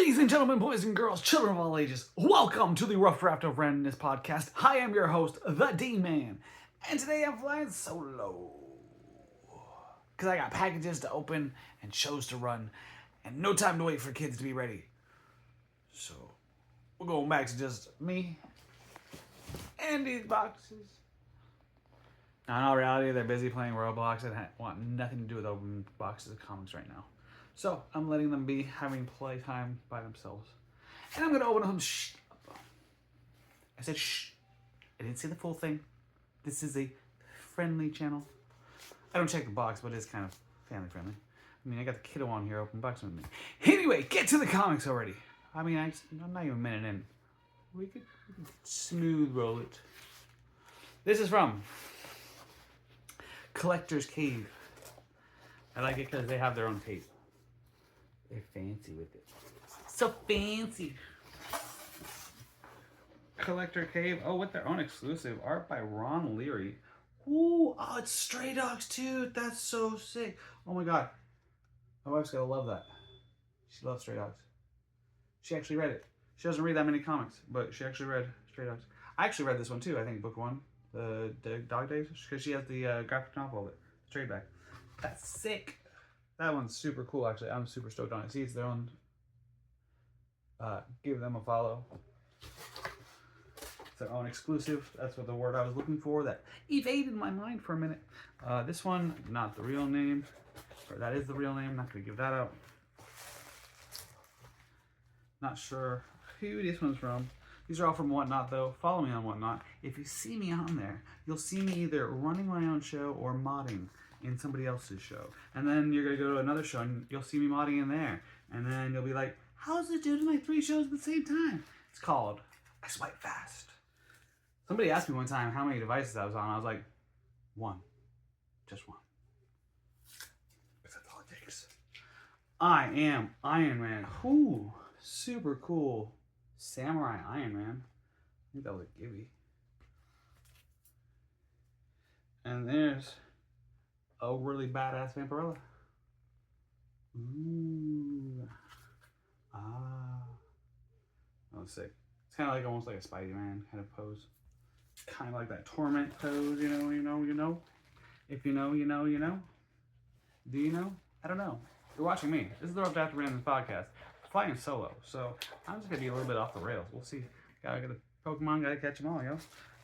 Ladies and gentlemen, boys and girls, children of all ages, welcome to the Draft of Randomness Podcast. I am your host, the DMan, and today I'm flying solo. Because I got packages to open and shows to run, and no time to wait for kids to be ready. So, we're going back to just me and these boxes. Now, in all reality, they're busy playing Roblox and want nothing to do with open boxes of comics right now. So, I'm letting them be having playtime by themselves. And I'm going to open them. Shh. I said shh. I didn't say the full thing. This is a friendly channel. I don't check the box, but it's kind of family friendly. I mean, I got the kiddo on here open boxing with me. Anyway, get to the comics already. I mean, I'm not even a minute in. We could smooth roll it. This is from Collector's Cave. I like it because they have their own tape. They're fancy with it. So fancy. Collector Cave. Oh, with their own exclusive. Art by Ron Leary. Ooh, oh, it's Stray Dogs too. That's so sick. Oh my god. My wife's gonna love that. She loves Stray Dogs. She actually read it. She doesn't read that many comics, but she actually read Stray Dogs. I actually read this one too, I think, book one. The Dog Days. Because she has the graphic novel of it. The trade back. That's sick. That one's super cool, actually. I'm super stoked on it. See, it's their own. Give them a follow. It's their own exclusive. That's what the word I was looking for. That evaded my mind for a minute. This one, not the real name. Or that is the real name. Not going to give that out. Not sure who this one's from. These are all from Whatnot, though. Follow me on Whatnot. If you see me on there, you'll see me either running my own show or modding in somebody else's show. And then you're going to go to another show and you'll see me modding in there. And then you'll be like, how's it doing like 3 shows at the same time? It's called I Swipe Fast. Somebody asked me one time how many devices I was on. I was like, 1. Just 1. Because that's all it takes. I am Iron Man. Ooh, super cool. Samurai Iron Man. I think that was a gimme. And there's a really badass Vampirella. Ooh. Ah. That was sick. It's kind of like almost like a Spider-Man kind of pose. Kind of like that Torment pose, you know. If you know, you know, you know. Do you know? I don't know. You're watching me. This is the Draft of Randomness Podcast. Flying solo, so I'm just gonna be a little bit off the rails. We'll see. Gotta get a Pokemon, gotta catch them all, yo.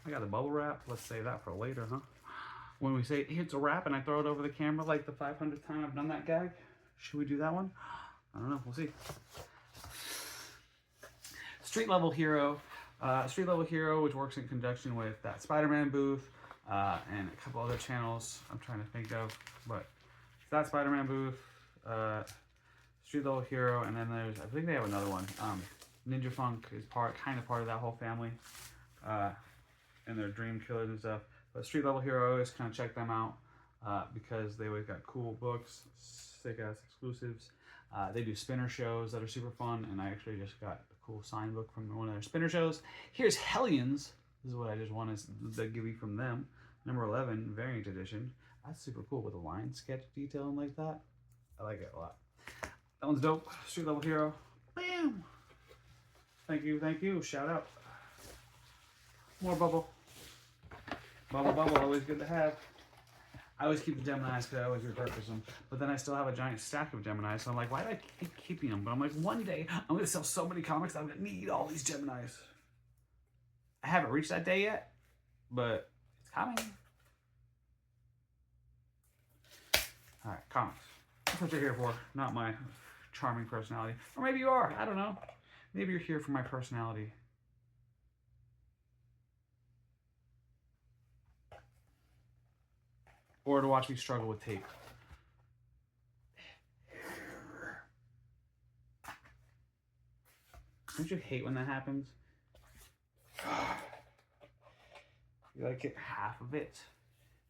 I got the bubble wrap. Let's save that for later, huh? When we say it's a wrap and I throw it over the camera like the 500th time I've done that gag, should we do that one? I don't know. We'll see. Street Level Hero. Street Level Hero, which works in conjunction with that Spider-Man booth and a couple other channels I'm trying to think of, but it's that Spider-Man booth. Street Level Hero, and then there's, I think they have another one. Ninja Funk is kind of part of that whole family, and their Dream Killers and stuff. But Street Level Hero, I always kind of check them out because they always got cool books, sick ass exclusives. They do spinner shows that are super fun, and I actually just got a cool sign book from one of their spinner shows. Here's Hellions. This is what I just won as the giveaway from them. Number 11, variant edition. That's super cool with a line sketch detailing like that. I like it a lot. That one's dope. Street Level Hero. Bam! Thank you. Shout out. More bubble. Bubble, always good to have. I always keep the Geminis because I always repurpose them. But then I still have a giant stack of Geminis, so I'm like, why do I keep keeping them? But I'm like, one day, I'm going to sell so many comics that I'm going to need all these Geminis. I haven't reached that day yet, but it's coming. Alright, comics. That's what you're here for, not my charming personality. Or maybe you are, I don't know. Maybe you're here for my personality. Or to watch me struggle with tape. Don't you hate when that happens? You like get half of it,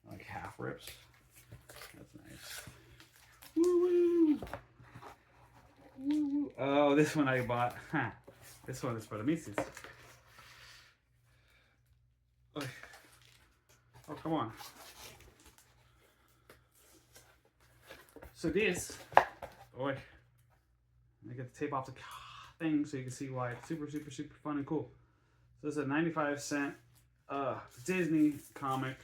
like half rips. That's nice. Woo-woo. Woo-woo. Oh, this one I bought. Huh. This one is for the missus. Oh, come on. So this, boy, let me get the tape off the thing so you can see why it's super, super, super fun and cool. So this is a 95-cent Disney comic.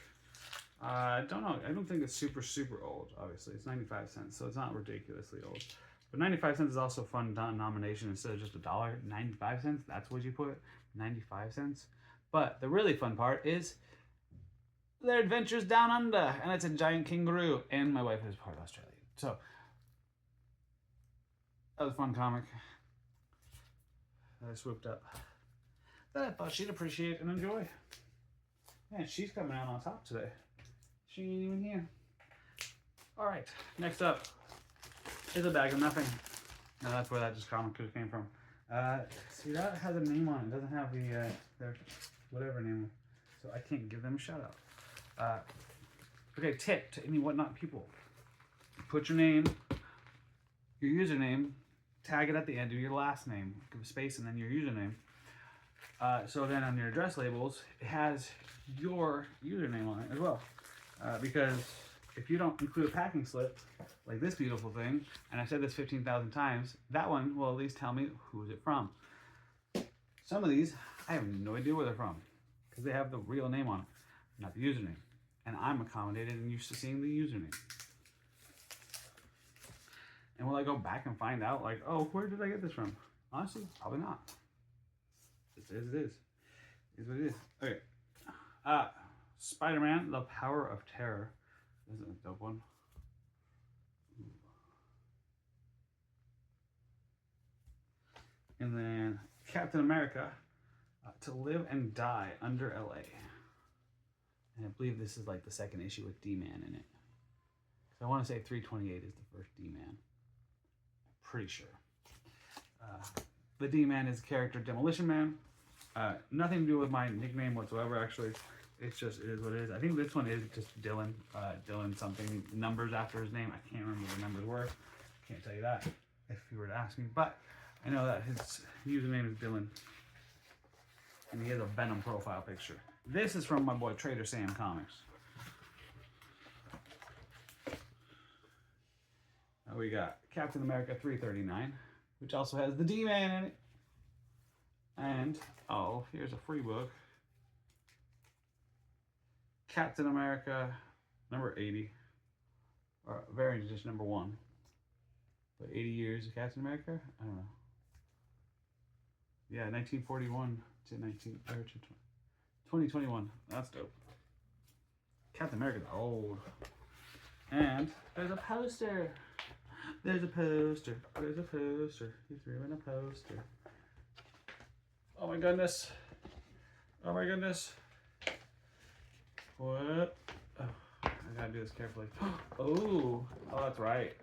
I don't know. I don't think it's super, super old, obviously. It's 95 cents, so it's not ridiculously old. But 95 cents is also a fun denomination instead of just $1. 95 cents, that's what you put, 95 cents. But the really fun part is their adventures down under, and it's a giant kangaroo, and my wife is part Australian. So, that was a fun comic that I swooped up that I thought she'd appreciate and enjoy. Man, she's coming out on top today. She ain't even here. Alright, next up is a bag of nothing. Now that's where that just comic came from. See, that has a name on it. It doesn't have the their whatever name. So I can't give them a shout out. Okay, tip to any whatnot people. Put your name, your username, tag it at the end of your last name. Give a space and then your username. So then on your address labels, it has your username on it as well. Because if you don't include a packing slip, like this beautiful thing, and I've said this 15,000 times, that one will at least tell me who's it from. Some of these, I have no idea where they're from, because they have the real name on it, not the username. And I'm accommodated and used to seeing the username. And will I go back and find out, like, oh, where did I get this from? Honestly, probably not. It is. It is what it is. Okay. Spider-Man, The Power of Terror. This is a dope one. And then Captain America, To Live and Die Under LA. And I believe this is like the second issue with DMan in it. So I want to say 328 is the first DMan. Pretty sure. The DMan is the character Demolition Man. Nothing to do with my nickname whatsoever, actually. It's just, it is what it is. I think this one is just Dylan. Dylan something, numbers after his name. I can't remember what the numbers were. Can't tell you that if you were to ask me. But I know that his username is Dylan. And he has a Venom profile picture. This is from my boy Trader Sam Comics. Now we got Captain America 339, which also has the D-Man in it. And, oh, here's a free book. Captain America number 80. Or variant edition number 1. But 80 years of Captain America? I don't know. Yeah, 1941 to 2021. That's dope. Captain America's old. And there's a poster. There's a poster. There's a poster. He threw in a poster. Oh my goodness. Oh my goodness. What? Oh, I gotta do this carefully. Oh, that's right.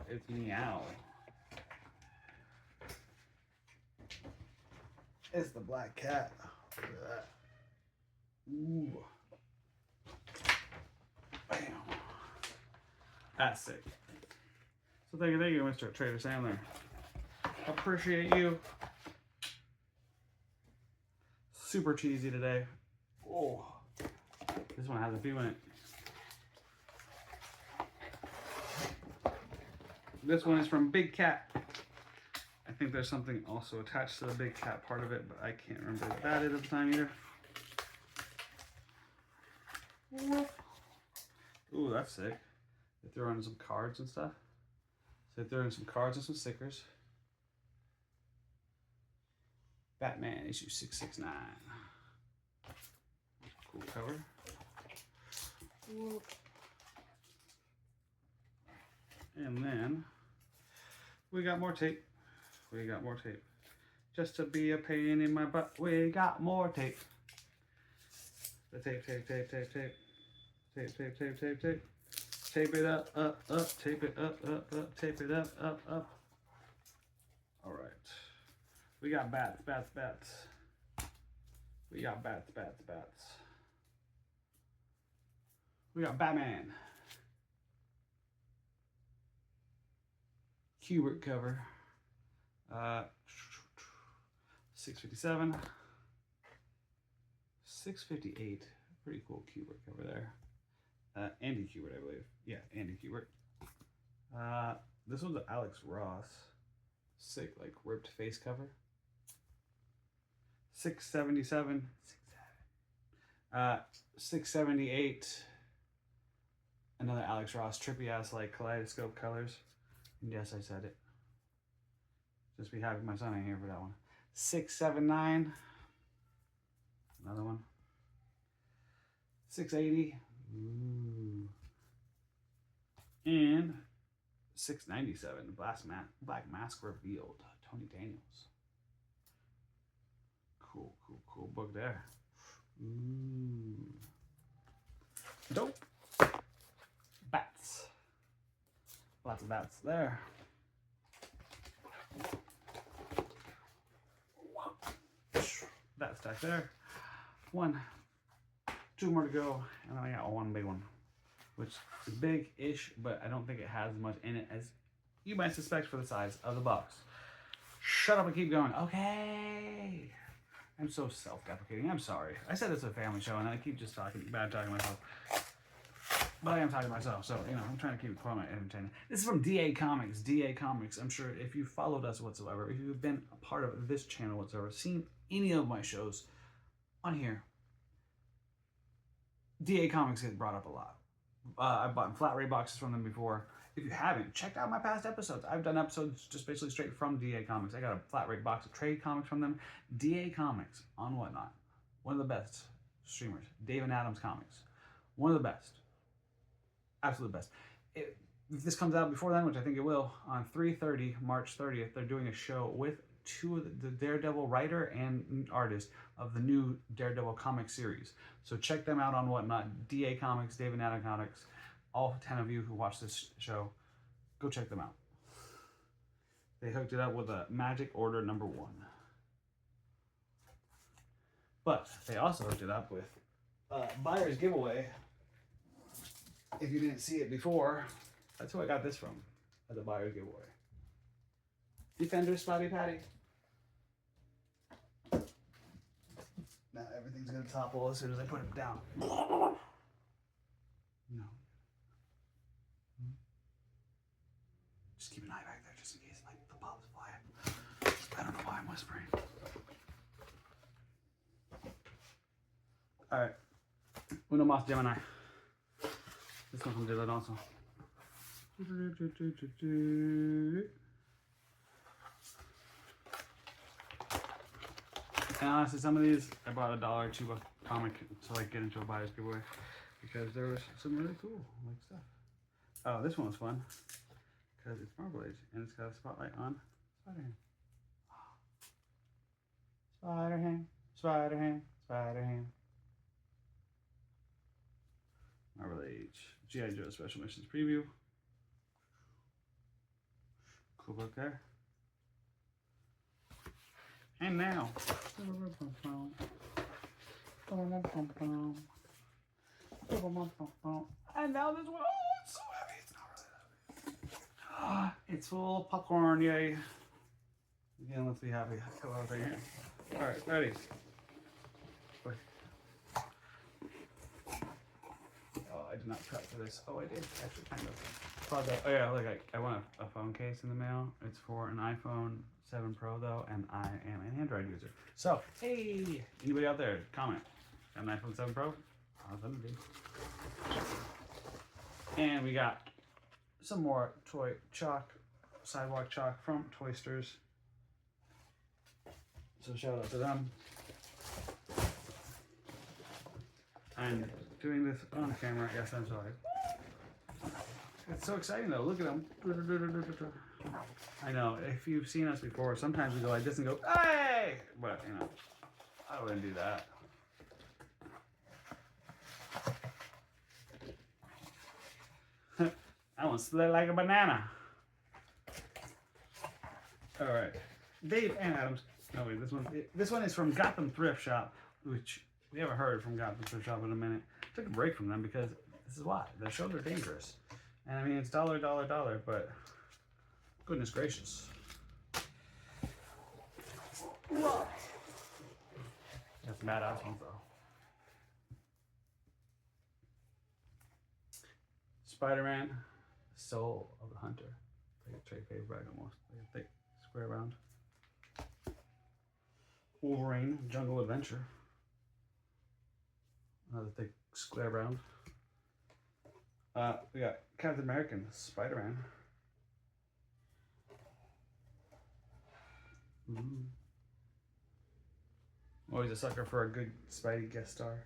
It's meow. It's the black cat. Look at that. Ooh. Bam. That's sick. So thank you, Mr. Trader Sam there. Appreciate you. Super cheesy today. Oh, this one has a few in it. This one is from Big Cat. I think there's something also attached to the Big Cat part of it, but I can't remember what that is at the time either. Ooh, that's sick. They throw in some cards and stuff. So they throw in some cards and some stickers. Batman issue 669. Cool cover. And then we got more tape. We got more tape. Just to be a pain in my butt, we got more tape. The tape. Tape it up, tape it up, tape it up. All right. We got bats. We got bats. We got Batman. Kubert cover. 657. 658. Pretty cool Kubert cover there. Andy Kubert, I believe. Yeah, Andy Kubert. This one's Alex Ross. sick, like ripped face cover. $677. 678. Another Alex Ross trippy ass like kaleidoscope colors. And yes, I said it. Just be happy my son ain't here for that one. 679. Another one. 680. Ooh. And 697. Black Mask Revealed. Tony Daniels. Cool book there. Ooh. Dope. Bats. Lots of bats there. That stack there. 2 more to go, and then I got one big one, which is big-ish, but I don't think it has as much in it as you might suspect for the size of the box. Shut up and keep going. Okay. I'm so self-deprecating. I'm sorry. I said it's a family show, and then I keep just talking myself. But I am talking to myself, so, I'm trying to keep it quiet and entertaining. This is from DA Comics. DA Comics. I'm sure if you followed us whatsoever, if you've been a part of this channel whatsoever, seen any of my shows on here, DA Comics gets brought up a lot. I've bought flat rate boxes from them before. If you haven't, check out my past episodes. I've done episodes just basically straight from DA Comics. I got a flat rate box of trade comics from them. DA Comics on Whatnot. One of the best streamers. Dave and Adams Comics. One of the best. Absolute best. If this comes out before then, which I think it will, on 3/30, March 30th, they're doing a show with 2 of the Daredevil writer and artist of the new Daredevil comic series. So check them out on Whatnot. DA Comics, Dave and Adam Comics. All 10 of you who watch this show, go check them out. They hooked it up with a Magic Order #1. But they also hooked it up with buyer's giveaway. If you didn't see it before, that's who I got this from as a buyer's giveaway. Defender Spotty Patty. Now everything's gonna topple as soon as I put it down. No. Just keep an eye back there just in case like the pops fly. I don't know why I'm whispering. Alright. Uno Mas Gemini. This one from Dylan also. And honestly, some of these I bought $1 or $2 comic to like get into a buyer's giveaway because there was some really cool like stuff. Oh, this one was fun because it's Marble Age and it's got a spotlight on Spider-Ham. Spider-Ham, Spider-Ham, Spider-Ham. Marble Age. G.I. Joe Special Missions Preview. Cool book there. And now. And now this one. Oh, it's so heavy. It's not really that heavy. It's full of popcorn. Yay. Again, let's be happy. Come on, right here. Alright, ready. Wait. I did not prep for this. Oh, I did actually kind of. Oh yeah, look, I want a phone case in the mail. It's for an iPhone 7 Pro though, and I am an Android user. So, hey, anybody out there, comment. Got an iPhone 7 Pro? Awesome, dude. And we got some more toy chalk, sidewalk chalk from Toysters. So shout out to them. And doing this on camera, yes, I'm sorry. It's so exciting though, look at them. I know, if you've seen us before, sometimes we go like this and go, hey! But, I wouldn't do that. That one split like a banana. Alright, Dave and Adams. Oh wait, this one is from Gotham Thrift Shop, which we haven't heard from Gotham Thrift Shop in a minute. Took a break from them because this is why. Their shows are dangerous. And I mean, it's $, but goodness gracious. That's badass ones though. Spider-Man, Soul of the Hunter. Like a trade paperback almost. Like a thick square bound. Wolverine, Jungle Adventure. Another thick square bound. We got Captain America, Spider-Man. Always a sucker for a good Spidey guest star.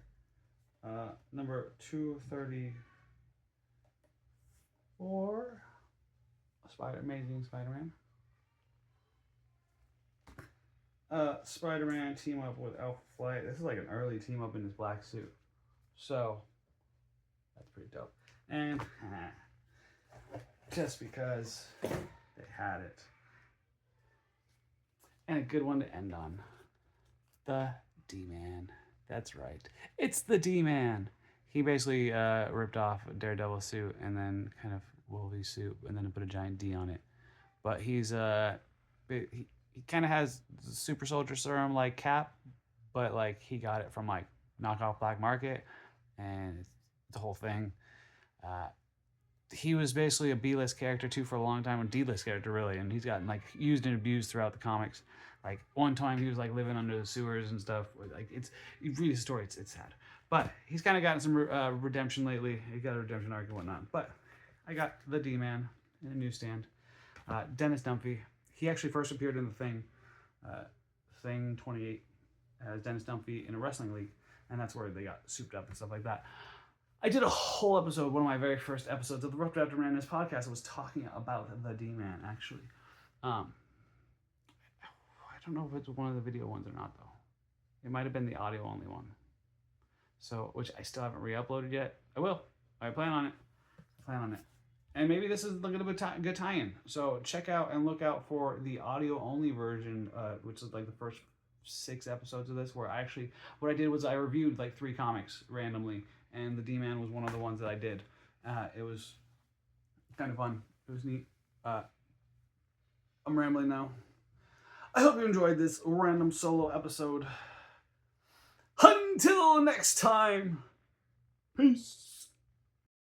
Number 234. Amazing Spider-Man. Spider-Man team up with Alpha Flight. This is like an early team up in his black suit. So, that's pretty dope. And just because they had it. And a good one to end on. The DMan. That's right. It's the DMan. He basically ripped off a Daredevil suit and then kind of Wolverine suit and then put a giant D on it. But he's he kind of has the super soldier serum like Cap, but like he got it from like knockoff black market and it's the whole thing. He was basically a B-list character too for a long time, a D-list character really, and he's gotten like used and abused throughout the comics. Like one time he was like living under the sewers and stuff. Like you read his story, it's sad. But he's kind of gotten some redemption lately. He got a redemption arc and whatnot. But I got the DMan in a newsstand. Dennis Dunphy. He actually first appeared in the Thing 28 as Dennis Dunphy in a wrestling league, and that's where they got souped up and stuff like that. I did a whole episode, one of my very first episodes of the Draft of Randomness Podcast. I was talking about the DMan, actually. I don't know if it's one of the video ones or not, though. It might have been the audio-only one. So, which I still haven't re-uploaded yet. I will. I plan on it. And maybe this is a little bit good tie-in. So check out and look out for the audio-only version, which is like the first 6 episodes of this, where what I did was I reviewed like 3 comics randomly, and the DMan was one of the ones that I did. It was kind of fun. It was neat. I'm rambling now. I hope you enjoyed this random solo episode. Until next time, peace.